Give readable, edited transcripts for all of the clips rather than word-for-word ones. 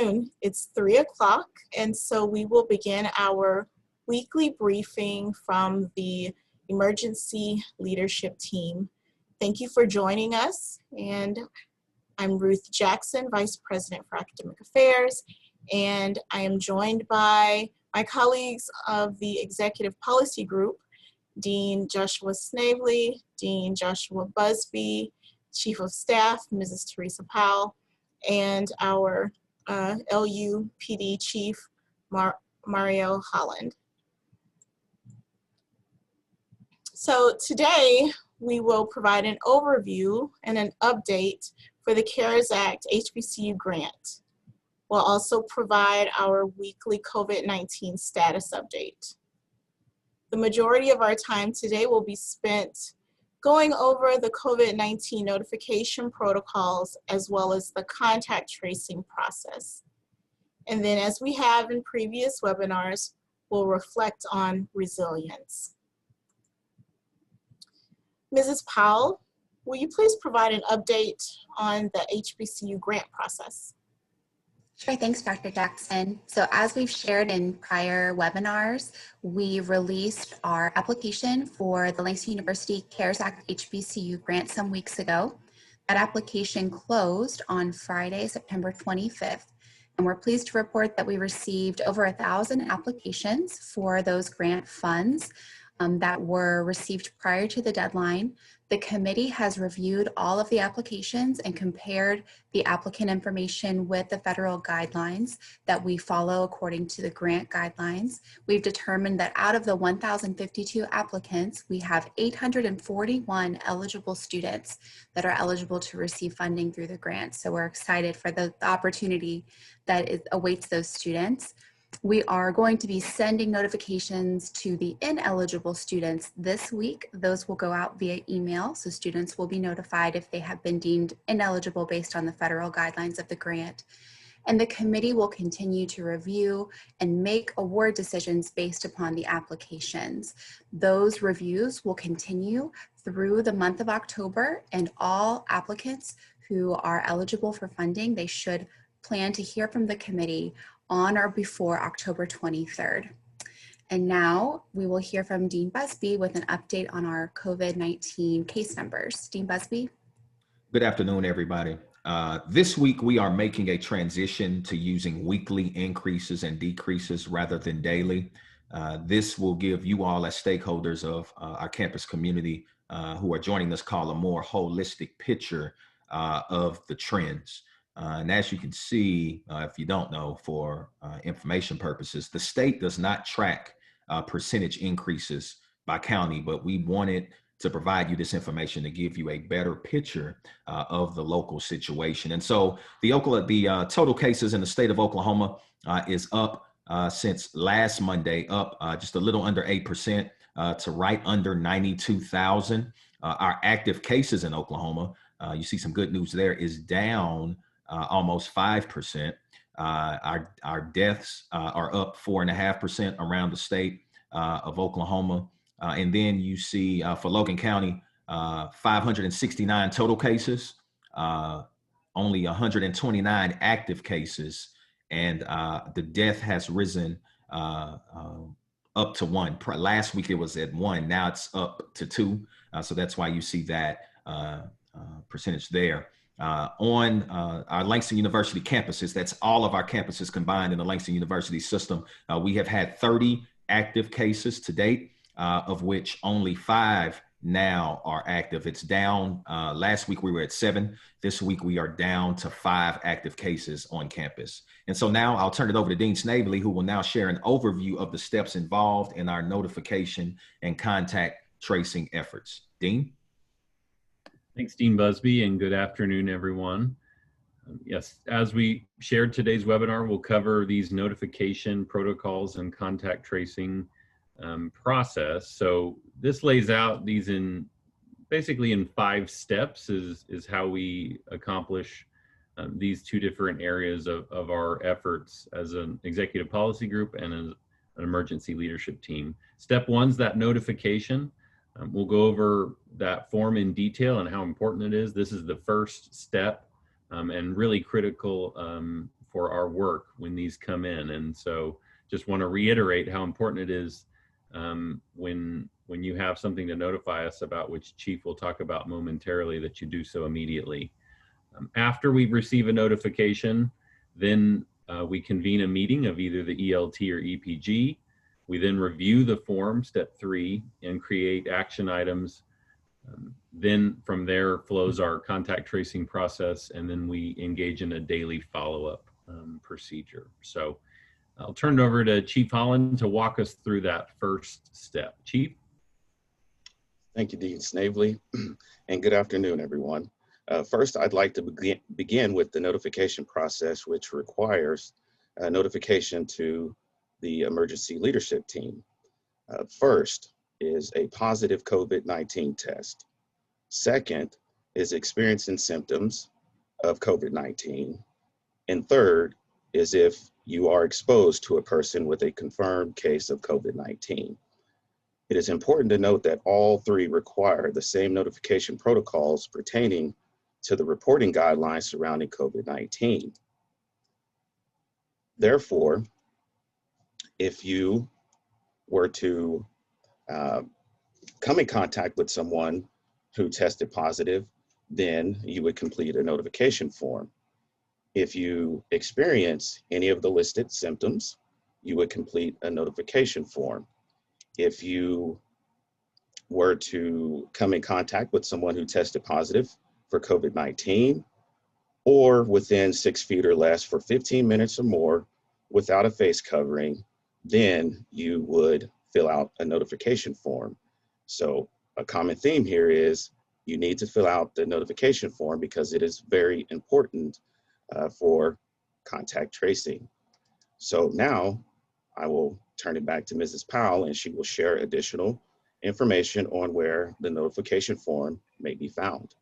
afternoon. It's 3 o'clock, and so we will begin our weekly briefing from the Emergency Leadership Team. Thank you for joining us, and I'm Ruth Jackson, Vice President for Academic Affairs, and I am joined by my colleagues of the Executive Policy Group, Dean Joshua Snavely, Dean Joshua Busby, Chief of Staff, Mrs. Teresa Powell, and our LUPD Chief, Mario Holland. So today, we will provide an overview and an update for the CARES Act HBCU grant. We'll also provide our weekly COVID-19 status update. The majority of our time today will be spent going over the COVID-19 notification protocols as well as the contact tracing process. And then, as we have in previous webinars, we'll reflect on resilience. Mrs. Powell, will you please provide an update on the HBCU grant process? Sure, thanks, Dr. Jackson. So as we've shared in prior webinars, we released our application for the Langston University CARES Act HBCU grant some weeks ago. That application closed on Friday, September 25th, and we're pleased to report that we received over 1,000 applications for those grant funds that were received prior to the deadline. The committee has reviewed all of the applications and compared the applicant information with the federal guidelines that we follow according to the grant guidelines. We've determined that out of the 1,052 applicants, we have 841 eligible students that are eligible to receive funding through the grant. So we're excited for the opportunity that awaits those students. We are going to be sending notifications to the ineligible students this week. Those will go out via email, so students will be notified if they have been deemed ineligible based on the federal guidelines of the grant. And the committee will continue to review and make award decisions based upon the applications. Those reviews will continue through the month of October, and all applicants who are eligible for funding, they should plan to hear from the committee on or before October 23rd. And now we will hear from Dean Busby with an update on our COVID-19 case numbers. Dean Busby. Good afternoon, everybody. This week we are making a transition to using weekly increases and decreases rather than daily. This will give you all as stakeholders of our campus community who are joining this call a more holistic picture of the trends. And as you can see, if you don't know, for information purposes, the state does not track percentage increases by county, but we wanted to provide you this information to give you a better picture of the local situation. And so the total cases in the state of Oklahoma is up since last Monday, up just a little under 8% to right under 92,000. Our active cases in Oklahoma, you see some good news there, is down almost 5%. Our deaths are up 4.5% around the state of Oklahoma. And then you see for Logan County, 569 total cases, only 129 active cases, and the death has risen up to 1. Last week it was at 1, now it's up to 2. So that's why you see that percentage there. On our Langston University campuses, that's all of our campuses combined in the Langston University system, we have had 30 active cases to date, of which only 5 now are active. It's down. Last week we were at 7. This week we are down to 5 active cases on campus. And so now I'll turn it over to Dean Snavely, who will now share an overview of the steps involved in our notification and contact tracing efforts. Dean? Thanks, Dean Busby, and good afternoon, everyone. Yes, as we shared today's webinar, we'll cover these notification protocols and contact tracing process. So this lays out these basically in 5 steps is how we accomplish these 2 different areas of our efforts as an executive policy group and as an emergency leadership team. Step 1 is that notification. We'll go over that form in detail and how important it is. This is the first step and really critical for our work when these come in. And so just want to reiterate how important it is when you have something to notify us about, which Chief will talk about momentarily, that you do so immediately. After we receive a notification, then we convene a meeting of either the ELT or EPG. We then review the form, step 3, and create action items. Then from there flows our contact tracing process, and then we engage in a daily follow-up procedure. So I'll turn it over to Chief Holland to walk us through that first step. Chief? Thank you, Dean Snavely, and good afternoon, everyone. First, I'd like to begin with the notification process, which requires a notification to the emergency leadership team. First is a positive COVID-19 test. Second is experiencing symptoms of COVID-19. And third is if you are exposed to a person with a confirmed case of COVID-19. It is important to note that all 3 require the same notification protocols pertaining to the reporting guidelines surrounding COVID-19. Therefore, if you were to come in contact with someone who tested positive, then you would complete a notification form. If you experience any of the listed symptoms, you would complete a notification form. If you were to come in contact with someone who tested positive for COVID-19, or within 6 feet or less for 15 minutes or more without a face covering, then you would fill out a notification form. So a common theme here is you need to fill out the notification form because it is very important for contact tracing. So now I will turn it back to Mrs. Powell, and she will share additional information on where the notification form may be found.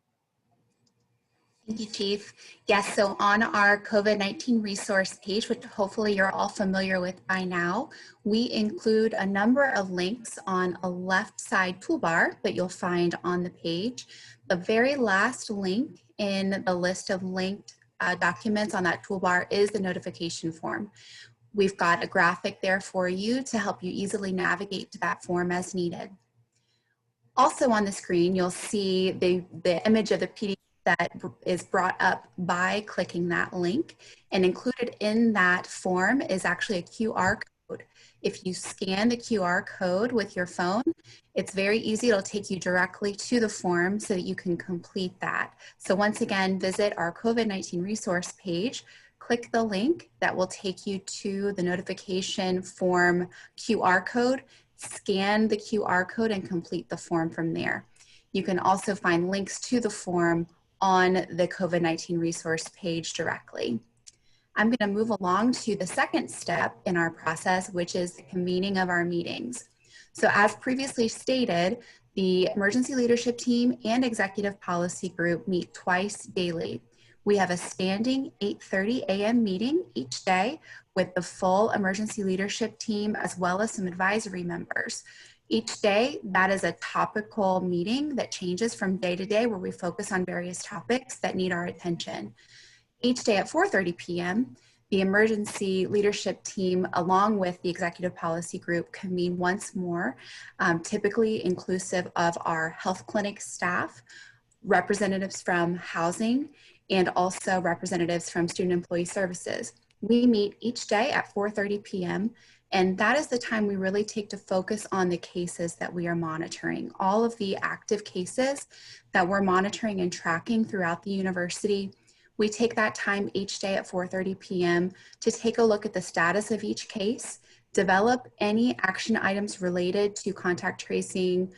Thank you, Chief. Yes, so on our COVID-19 resource page, which hopefully you're all familiar with by now, we include a number of links on a left side toolbar that you'll find on the page. The very last link in the list of linked documents on that toolbar is the notification form. We've got a graphic there for you to help you easily navigate to that form as needed. Also on the screen, you'll see the image of the PDF that is brought up by clicking that link, and included in that form is actually a QR code. If you scan the QR code with your phone, it's very easy. It'll take you directly to the form so that you can complete that. So once again, visit our COVID-19 resource page, click the link that will take you to the notification form QR code, scan the QR code and complete the form from there. You can also find links to the form on the COVID-19 resource page directly. I'm going to move along to the second step in our process, which is the convening of our meetings. So as previously stated, the emergency leadership team and executive policy group meet twice daily. We have a standing 8:30 a.m. meeting each day with the full emergency leadership team as well as some advisory members. Each day, that is a topical meeting that changes from day to day where we focus on various topics that need our attention. Each day at 4:30 p.m., the emergency leadership team, along with the executive policy group, convene once more, typically inclusive of our health clinic staff, representatives from housing, and also representatives from student employee services. We meet each day at 4:30 p.m., and that is the time we really take to focus on the cases that we are monitoring. All of the active cases that we're monitoring and tracking throughout the university. We take that time each day at 4:30 p.m. to take a look at the status of each case, develop any action items related to contact tracing,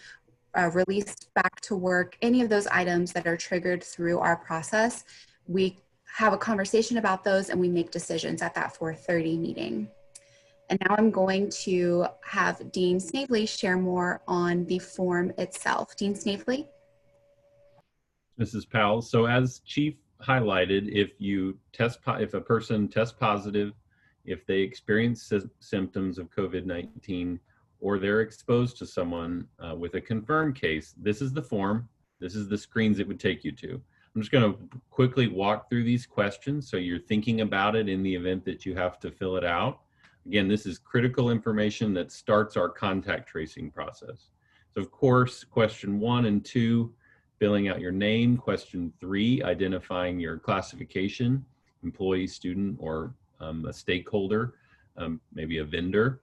released back to work, any of those items that are triggered through our process. We have a conversation about those and we make decisions at that 4:30 meeting. And now I'm going to have Dean Snavely share more on the form itself. Dean Snavely. Mrs. Powell, so as Chief highlighted, if a person tests positive, if they experience symptoms of COVID-19, or they're exposed to someone with a confirmed case, this is the form, this is the screens it would take you to. I'm just going to quickly walk through these questions so you're thinking about it in the event that you have to fill it out. Again, this is critical information that starts our contact tracing process. So of course, question 1 and 2, filling out your name. Question 3, identifying your classification, employee, student, or a stakeholder, maybe a vendor.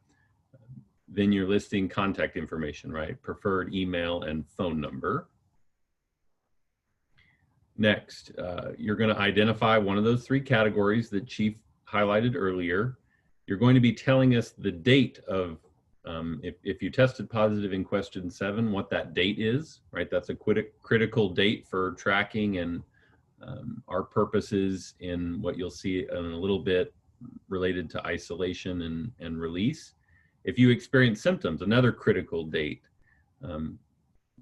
Then you're listing contact information, right? Preferred email and phone number. Next, you're going to identify one of those 3 categories that Chief highlighted earlier. You're going to be telling us the date of, if you tested positive in question 7, what that date is, right? That's a critical date for tracking and our purposes in what you'll see in a little bit related to isolation and release. If you experience symptoms, another critical date.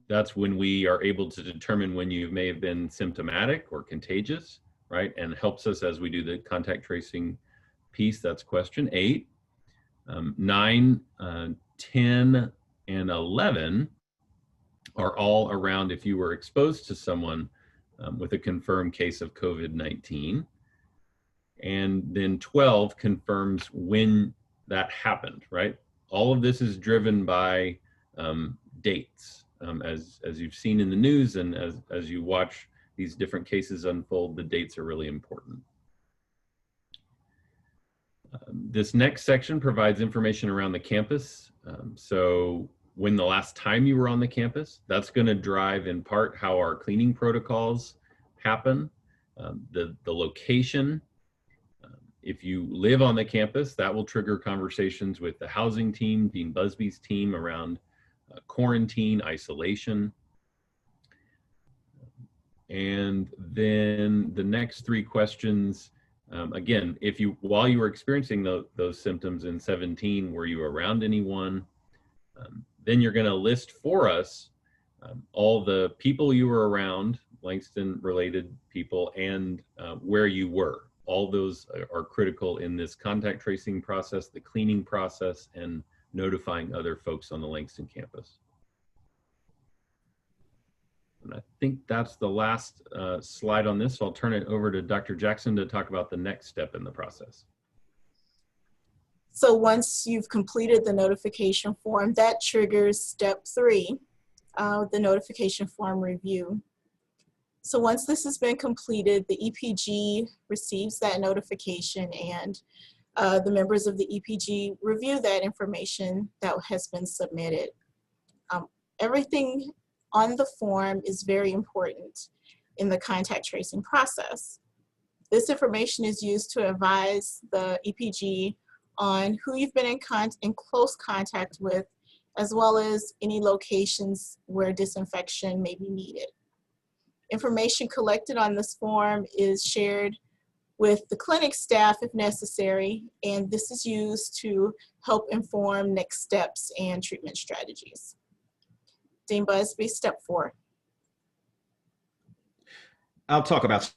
That's when we are able to determine when you may have been symptomatic or contagious, right? And helps us as we do the contact tracing piece. That's question 8. 9, 10, and 11 are all around if you were exposed to someone with a confirmed case of COVID-19. And then 12 confirms when that happened, right? All of this is driven by dates. As you've seen in the news and as you watch these different cases unfold, the dates are really important. This next section provides information around the campus. So when the last time you were on the campus, that's going to drive in part how our cleaning protocols happen. The location, if you live on the campus, that will trigger conversations with the housing team, Dean Busby's team around quarantine, isolation. And then the next 3 questions, again, while you were experiencing those symptoms in 17, were you around anyone? Then you're going to list for us all the people you were around, Langston related people, and where you were. All those are critical in this contact tracing process, the cleaning process, and notifying other folks on the Langston campus. And I think that's the last slide on this. So I'll turn it over to Dr. Jackson to talk about the next step in the process. So once you've completed the notification form, that triggers step 3, the notification form review. So once this has been completed, the EPG receives that notification and the members of the EPG review that information that has been submitted. Everything on the form is very important in the contact tracing process. This information is used to advise the EPG on who you've been in close contact with, as well as any locations where disinfection may be needed. Information collected on this form is shared with the clinic staff if necessary, and this is used to help inform next steps and treatment strategies. Dean Busby, step 4. I'll talk about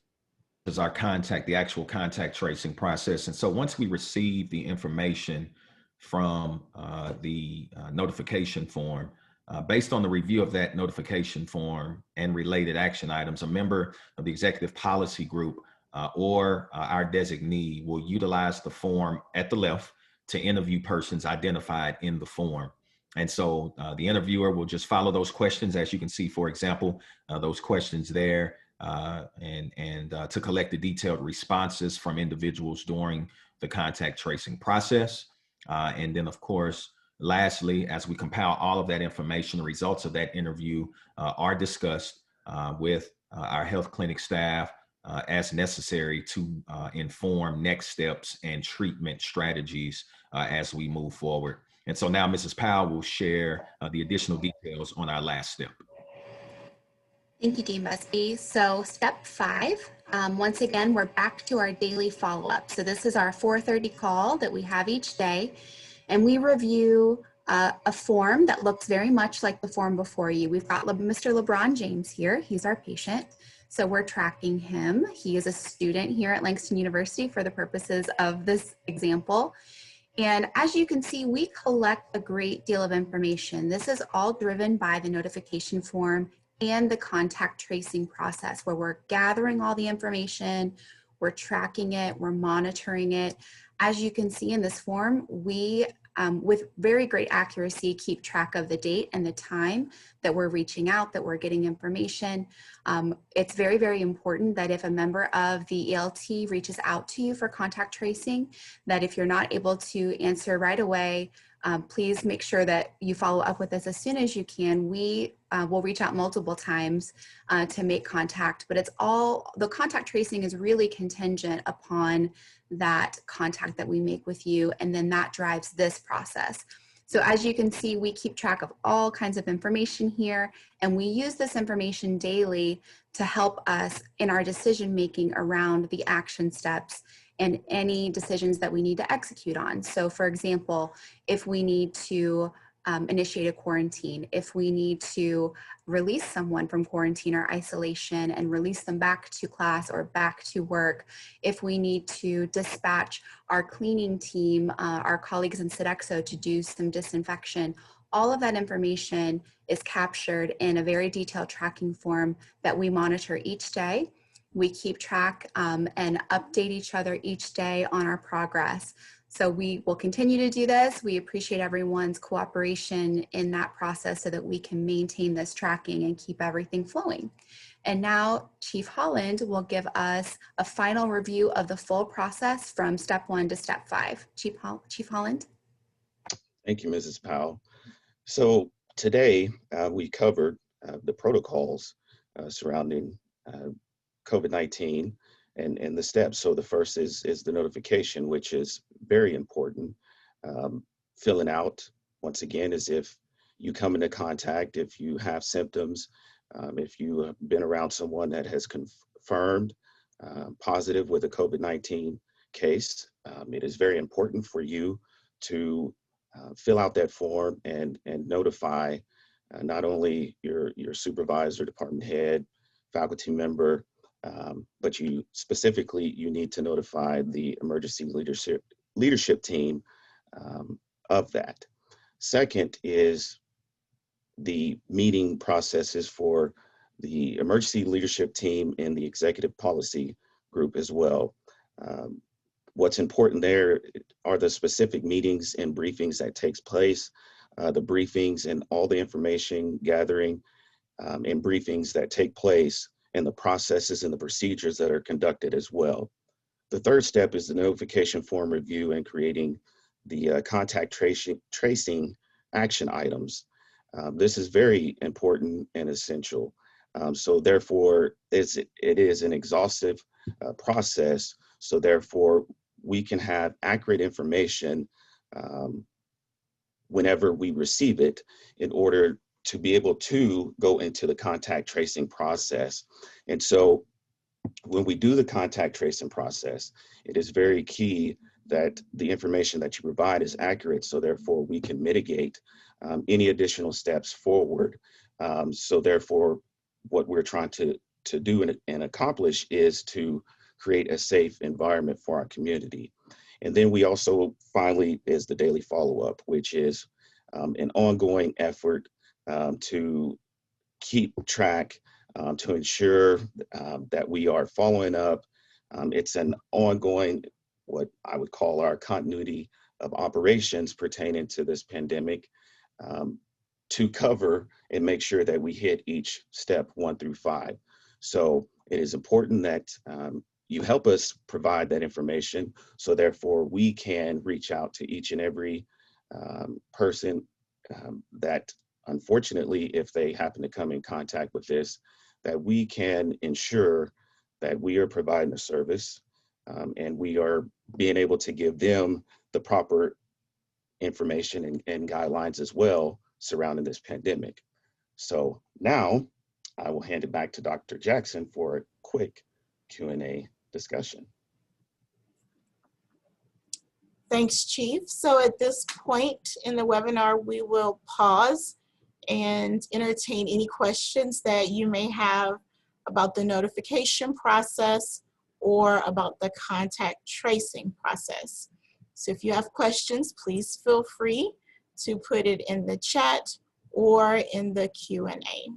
the actual contact tracing process. And so once we receive the information from the notification form, based on the review of that notification form and related action items, a member of the executive policy group or our designee will utilize the form at the left to interview persons identified in the form. And so the interviewer will just follow those questions, as you can see, for example, those questions there, and to collect the detailed responses from individuals during the contact tracing process. And then, of course, lastly, as we compile all of that information, the results of that interview are discussed with our health clinic staff as necessary to inform next steps and treatment strategies as we move forward. And so now Mrs. Powell will share the additional details on our last step. Thank you, Dean Busby. So step 5, once again, we're back to our daily follow-up. So this is our 4:30 call that we have each day, and we review a form that looks very much like the form before you. We've got Mr. LeBron James here. He's our patient. So we're tracking him. He is a student here at Langston University for the purposes of this example. And as you can see, we collect a great deal of information. This is all driven by the notification form and the contact tracing process, where we're gathering all the information, we're tracking it, we're monitoring it. As you can see in this form, we, with very great accuracy, keep track of the date and the time that we're reaching out, that we're getting information. It's very, very important that if a member of the ELT reaches out to you for contact tracing, that if you're not able to answer right away, please make sure that you follow up with us as soon as you can. We will reach out multiple times to make contact, but it's all, the contact tracing is really contingent upon that contact that we make with you, and then that drives this process. So as you can see, we keep track of all kinds of information here, and we use this information daily to help us in our decision making around the action steps and any decisions that we need to execute on. So for example, if we need to initiate a quarantine, if we need to release someone from quarantine or isolation and release them back to class or back to work, if we need to dispatch our cleaning team, our colleagues in Sodexo, to do some disinfection, all of that information is captured in a very detailed tracking form that we monitor each day. We keep track and update each other each day on our progress. So we will continue to do this. We appreciate everyone's cooperation in that process so that we can maintain this tracking and keep everything flowing. And now Chief Holland will give us a final review of the full process from step 1 to step 5. Chief Holland. Thank you, Mrs. Powell. So today we covered the protocols surrounding COVID-19 and the steps. So the first is the notification, which is very important. Filling out, once again, as if you come into contact, if you have symptoms, if you have been around someone that has confirmed positive with a COVID-19 case, it is very important for you to fill out that form and notify not only your supervisor, department head, faculty member, but you need to notify the emergency leadership team of that. Second is the meeting processes for the emergency leadership team and the executive policy group as well. What's important there are the specific meetings and briefings that takes place, the briefings and all the information gathering and briefings that take place, and the processes and the procedures that are conducted as well. The third step is the notification form review and creating the contact tracing action items. This is very important and essential. So therefore, it is an exhaustive process. So therefore, we can have accurate information whenever we receive it in order to be able to go into the contact tracing process. And so when we do the contact tracing process, it is very key that the information that you provide is accurate. So therefore we can mitigate any additional steps forward. So therefore what we're trying to do and accomplish is to create a safe environment for our community. And then we also finally is the daily follow-up, which is an ongoing effort to keep track, to ensure that we are following up. It's an ongoing, what I would call our continuity of operations pertaining to this pandemic, to cover and make sure that we hit each step 1 through 5. So it is important that you help us provide that information, so therefore we can reach out to each and every person that, unfortunately, if they happen to come in contact with this, that we can ensure that we are providing a service and we are being able to give them the proper information and guidelines as well surrounding this pandemic. So now I will hand it back to Dr. Jackson for a quick Q&A discussion. Thanks, Chief. So at this point in the webinar, we will pause and entertain any questions that you may have about the notification process or about the contact tracing process. So if you have questions, please feel free to put it in the chat or in the Q&A.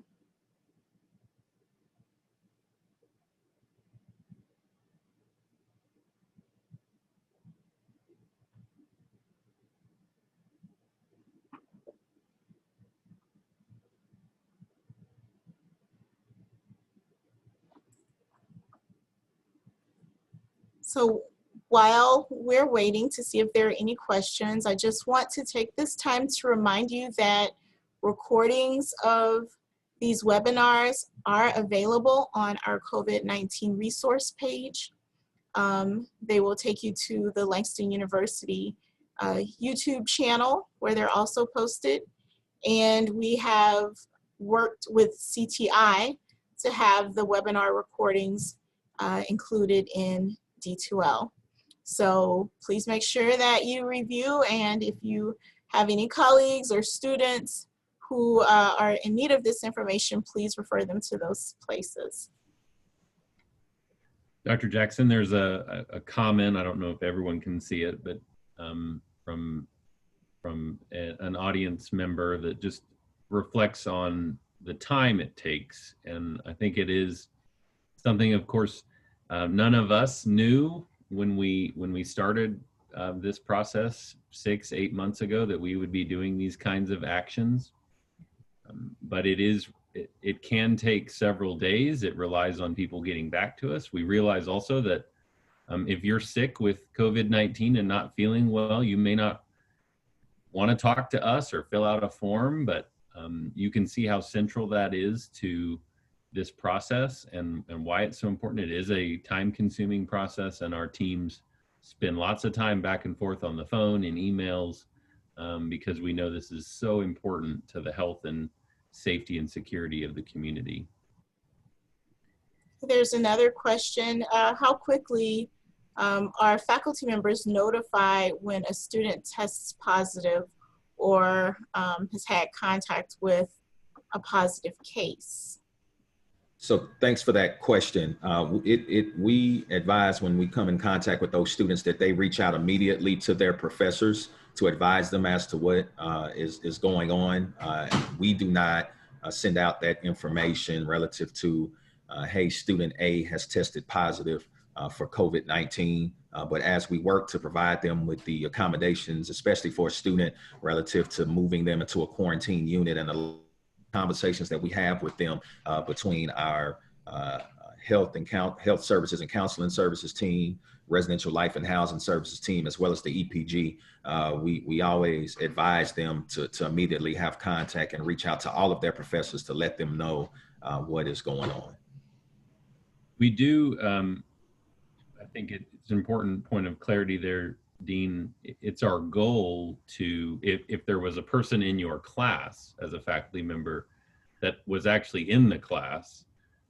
So while we're waiting to see if there are any questions, I just want to take this time to remind you that recordings of these webinars are available on our COVID-19 resource page. They will take you to the Langston University YouTube channel where they're also posted. And we have worked with CTI to have the webinar recordings included in D2L. So please make sure that you review, and if you have any colleagues or students who are in need of this information, please refer them to those places. Dr. Jackson, there's a comment, I don't know if everyone can see it, but from an audience member that just reflects on the time it takes. And I think it is something, of course, none of us knew when we started this process 6-8 months ago that we would be doing these kinds of actions. But it can take several days. It relies on people getting back to us. We realize also that if you're sick with COVID-19 and not feeling well, you may not want to talk to us or fill out a form, but you can see how central that is to this process and why it's so important. It is a time-consuming process, and our teams spend lots of time back and forth on the phone and emails because we know this is so important to the health and safety and security of the community. There's another question. How quickly are faculty members notified when a student tests positive or has had contact with a positive case? So thanks for that question. We advise when we come in contact with those students that they reach out immediately to their professors to advise them as to what is going on. We do not send out that information relative to, hey, student A has tested positive for COVID-19. But as we work to provide them with the accommodations, especially for a student relative to moving them into a quarantine unit and the conversations that we have with them between our health services and counseling services team, residential life and housing services team, as well as the EPG, we always advise them to immediately have contact and reach out to all of their professors to let them know what is going on. We do, I think it's an important point of clarity there, Dean. It's our goal to, if there was a person in your class as a faculty member that was actually in the class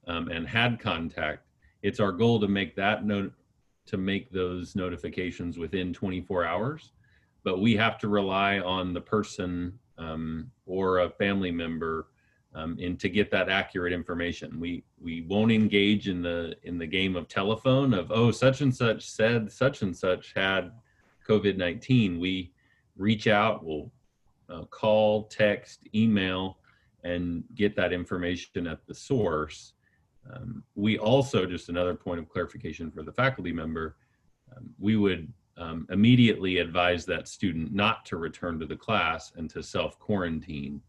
and had contact, it's our goal to make that to make those notifications within 24 hours. But we have to rely on the person or a family member to get that accurate information. We won't engage in the game of telephone of, oh, such and such said such and such had COVID-19. We reach out, we'll call, text, email, and get that information at the source. We also, just another point of clarification for the faculty member, we would immediately advise that student not to return to the class and to self-quarantine.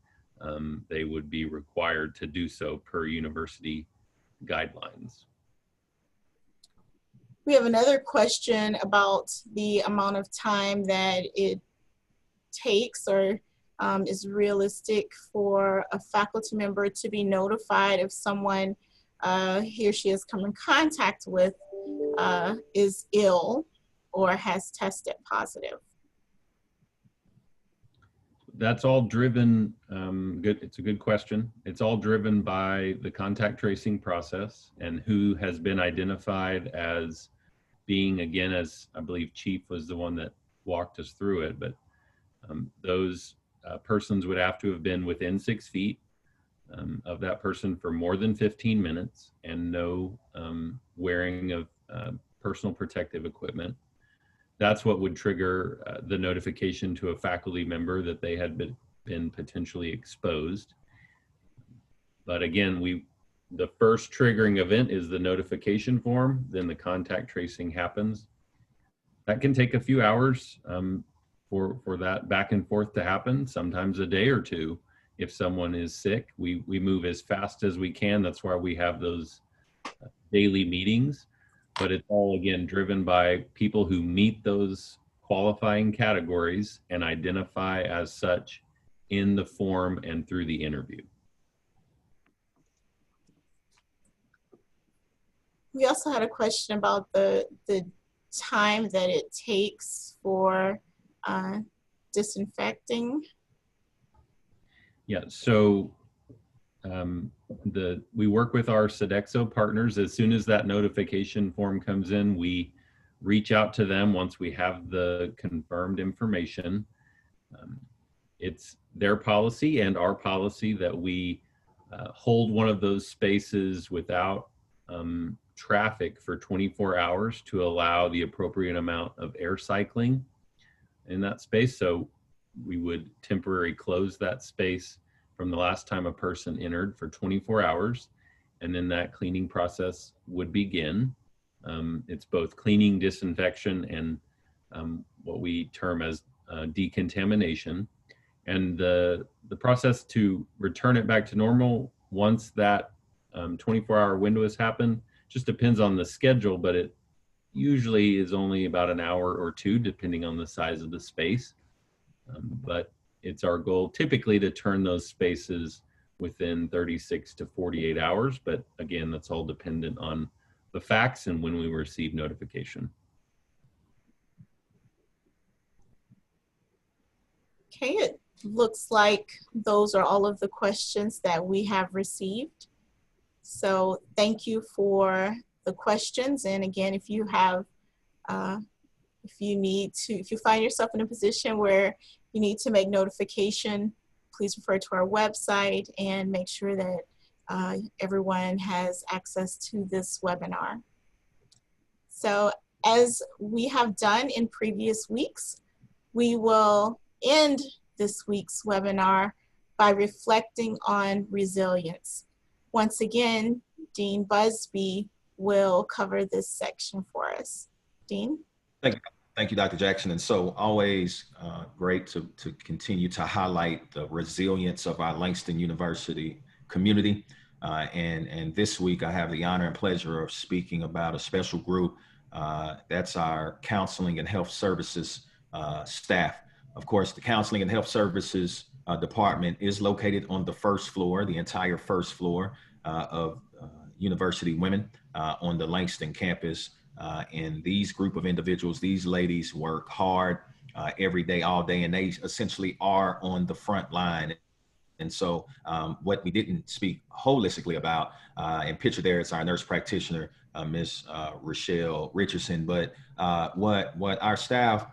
They would be required to do so per university guidelines. We have another question about the amount of time that it takes or is realistic for a faculty member to be notified if someone he or she has come in contact with is ill or has tested positive. That's all driven, it's a good question. It's all driven by the contact tracing process and who has been identified as being, again, as I believe Chief was the one that walked us through it, but those persons would have to have been within 6 feet of that person for more than 15 minutes and no wearing of personal protective equipment. That's what would trigger the notification to a faculty member that they had been potentially exposed. But again, the first triggering event is the notification form, then the contact tracing happens. That can take a few hours for that back and forth to happen, sometimes a day or two. If someone is sick, we move as fast as we can. That's why we have those daily meetings. but it's all, again, driven by people who meet those qualifying categories and identify as such in the form and through the interview. We also had a question about the time that it takes for disinfecting. Yeah, so we work with our Sodexo partners. As soon as that notification form comes in, we reach out to them once we have the confirmed information. It's their policy and our policy that we hold one of those spaces without traffic for 24 hours to allow the appropriate amount of air cycling in that space. So we would temporarily close that space from the last time a person entered for 24 hours, and then that cleaning process would begin. It's both cleaning, disinfection, and what we term as decontamination. And the process to return it back to normal once that 24-hour window has happened just depends on the schedule, but it usually is only about an hour or two, depending on the size of the space. But it's our goal typically to turn those spaces within 36 to 48 hours. But again, that's all dependent on the facts and when we receive notification. Okay, it looks like those are all of the questions that we have received. So thank you for the questions. And again, if you have, if you find yourself in a position where you need to make notification, please refer to our website and make sure that everyone has access to this webinar. So as we have done in previous weeks, we will end this week's webinar by reflecting on resilience. Once again, Dean Busby will cover this section for us. Dean? Thank you, Dr. Jackson. And so always great to continue to highlight the resilience of our Langston University community. And this week I have the honor and pleasure of speaking about a special group. That's our counseling and health services staff. Of course, the counseling and health services department is located on the first floor, the entire first floor of University Women on the Langston campus. And these group of individuals, these ladies work hard every day, all day, and they essentially are on the front line. And so what we didn't speak holistically about, and picture there is our nurse practitioner, Ms. Rochelle Richardson, but what our staff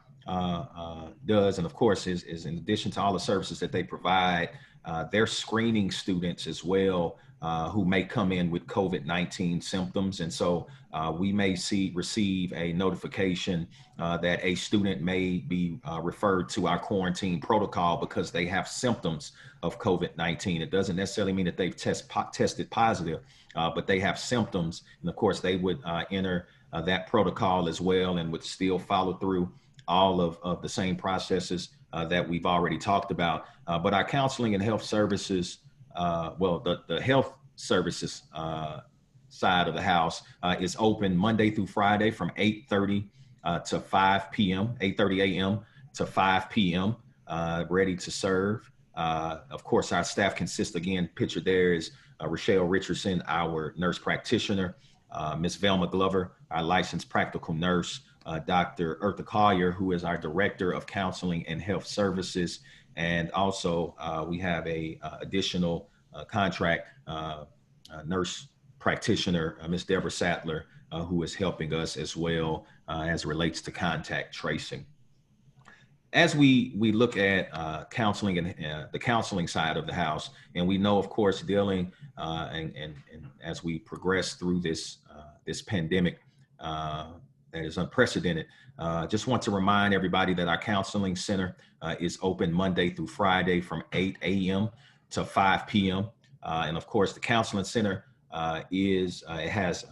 does, and of course is in addition to all the services that they provide, they're screening students as well who may come in with COVID-19 symptoms. And so we may receive a notification that a student may be referred to our quarantine protocol because they have symptoms of COVID-19. It doesn't necessarily mean that they've tested positive, but they have symptoms. And of course, they would enter that protocol as well and would still follow through all of the same processes that we've already talked about. But our counseling and health services, the health services side of the house is open Monday through Friday from 8:30 to 5 p.m., 8:30 a.m. to 5 p.m., ready to serve. Of course, our staff consists, again, pictured there is Rochelle Richardson, our nurse practitioner, Ms. Velma Glover, our licensed practical nurse, Dr. Eartha Collier, who is our Director of Counseling and Health Services. And also we have a additional contract nurse practitioner, Ms. Deborah Sattler, who is helping us as well as it relates to contact tracing. As we look at counseling and the counseling side of the house, and we know, of course, dealing and as we progress through this pandemic that is unprecedented, just want to remind everybody that our counseling center is open Monday through Friday from 8 a.m. to 5 p.m. And of course, the counseling center it has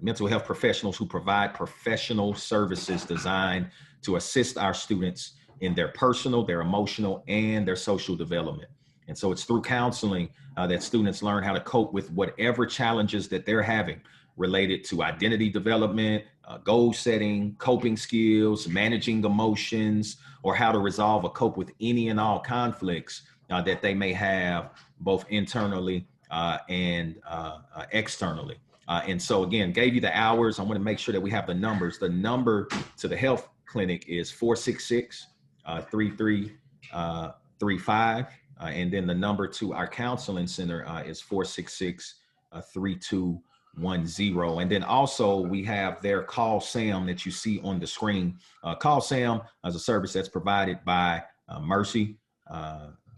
mental health professionals who provide professional services designed to assist our students in their personal, their emotional, and their social development. And so it's through counseling that students learn how to cope with whatever challenges that they're having related to identity development, goal setting, coping skills, managing emotions, or how to resolve or cope with any and all conflicts that they may have both internally and externally. And so again, gave you the hours. I want to make sure that we have the numbers. The number to the health clinic is 466-3335. And then the number to our counseling center is 466-3210. And then also we have their Call Sam that you see on the screen. Call Sam is a service that's provided by Mercy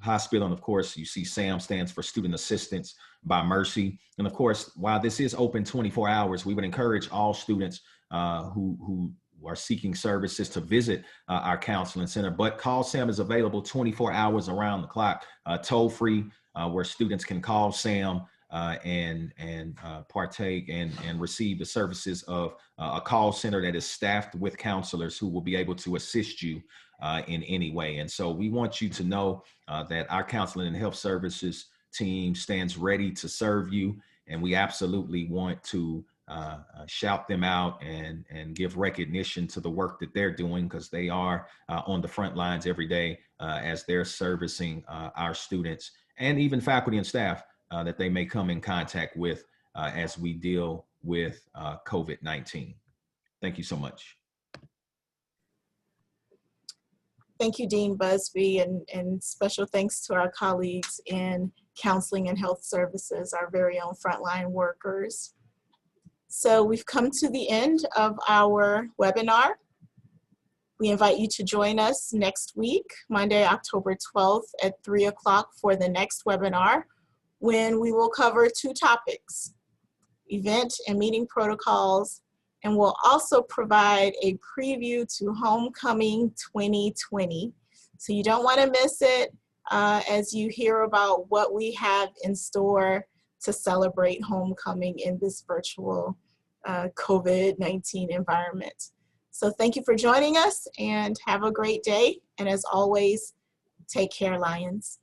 Hospital. And of course, you see SAM stands for Student Assistance by Mercy. And of course, while this is open 24 hours, we would encourage all students who are seeking services to visit our counseling center. But Call Sam is available 24 hours around the clock, toll free, where students can call Sam and partake and receive the services of a call center that is staffed with counselors who will be able to assist you in any way. And so we want you to know that our counseling and health services team stands ready to serve you. And we absolutely want to shout them out and give recognition to the work that they're doing, because they are on the front lines every day as they're servicing our students and even faculty and staff that they may come in contact with as we deal with COVID-19. Thank you so much. Thank you, Dean Busby, and special thanks to our colleagues in counseling and health services, our very own frontline workers. So we've come to the end of our webinar. We invite you to join us next week, Monday, October 12th at 3 o'clock for the next webinar, when we will cover 2 topics, event and meeting protocols, and we'll also provide a preview to Homecoming 2020. So you don't want to miss it as you hear about what we have in store to celebrate homecoming in this virtual COVID-19 environment. So thank you for joining us and have a great day. And as always, take care, Lions.